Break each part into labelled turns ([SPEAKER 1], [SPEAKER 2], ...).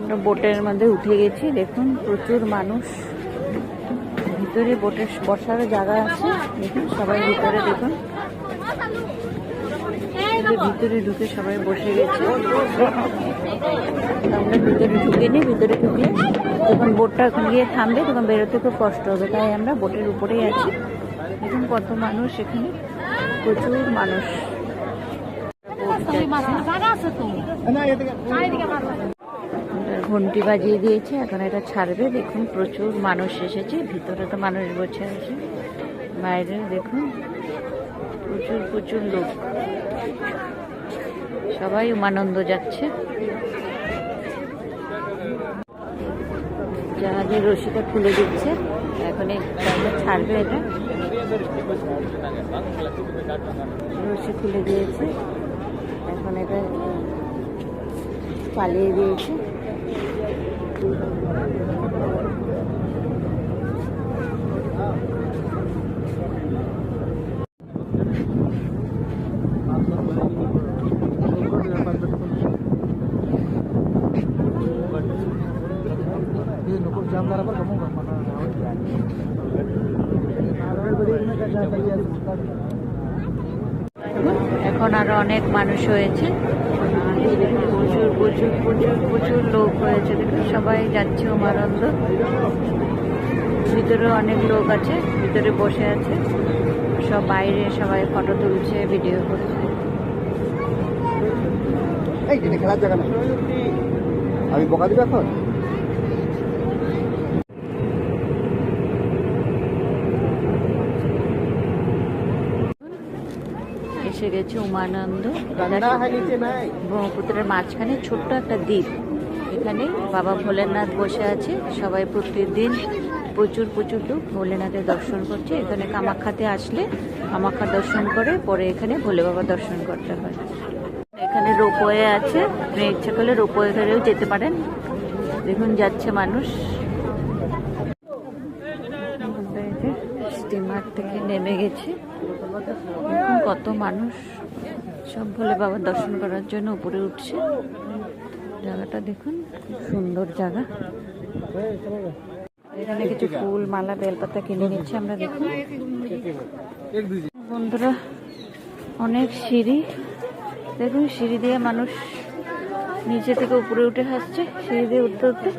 [SPEAKER 1] আমরা বোটের মধ্যে উঠে গেছি, দেখুন প্রচুর মানুষ। ভিতরে বোটের বসার জায়গা আছে, দেখুন সবাই ভিতরে, দেখুন ভিতরে ঢুকে সবাই বসে গেছে। আমরা ভিতরে ঢুকিনি, ভিতরে ঢুকলে যখন বোটটা ওখানে গিয়ে থামবে তখন বেরোতে খুব কষ্ট হবে, তাই আমরা বোটের উপরেই আছি। দেখুন কত মানুষ এখানে, প্রচুর মানুষ। ঘন্টি বাজিয়ে দিয়েছে, এখন এটা ছাড়বে। দেখুন প্রচুর মানুষ এসেছে, ভিতরে তো মানুষ বসে আছে, বাইরে দেখুন প্রচুর প্রচুর লোক, সবাই উমানন্দ যাচ্ছে। জাহাজের রশিটা খুলে দিচ্ছে, এখন ছাড়বে, এটা রশি খুলে দিয়েছে, এখন এটা পালিয়ে দিয়েছে। এখন আরো অনেক মানুষ হয়েছে, প্রচুর প্রচুর প্রচুর প্রচুর লোক হয়েছে। দেখুন সবাই যাচ্ছে উমানন্দ। ভিতরে অনেক লোক আছে, ভিতরে বসে আছে সব, বাইরে সবাই ফটো তুলছে, ভিডিও করছে।
[SPEAKER 2] খেলার জায়গা না, আমি বকা দিব এখন।
[SPEAKER 1] এসে গেছে উমানন্দ, ব্রহ্মপুত্রের মাঝখানে ছোট্ট একটা দ্বীপ। এখানে বাবা ভোলেনাথ বসে আছে, সবাই প্রতিদিন প্রচুর প্রচুর লোক ভোলেনাথের দর্শন করছে। এখানে কামাখ্যাতে আসলে কামাখ্যা দর্শন করে পরে এখানে ভোলে বাবা দর্শন করতে হয়। এখানে রোপওয়ে আছে, আপনি ইচ্ছা করলে রোপওয়ে ধরেও যেতে পারেন। দেখুন যাচ্ছে মানুষ, স্টিমার থেকে নেমে গেছে। দেখুন কত মানুষ, সব ভোলে বাবার দর্শন করার জন্য উপরে উঠছে। জায়গাটা দেখুন, খুব সুন্দর জায়গা। এখানে কিছু ফুল, মালা, বেলপাতা কিনে নিচ্ছে আমরা। দেখুন বন্ধুরা, অনেক সিঁড়ি, দেখুন সিঁড়ি দিয়ে মানুষ নিচে থেকে উপরে উঠে আসছে। সিঁড়ি দিয়ে উঠতে উঠতে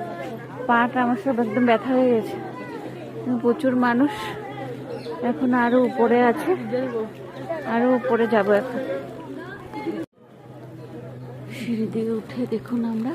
[SPEAKER 1] পাটা আমার সব একদম ব্যথা হয়ে গেছে। প্রচুর মানুষ, এখন আরো উপরে আছে, আরো উপরে যাব এখন। সিঁড়ি দিয়ে উঠে দেখুন আমরা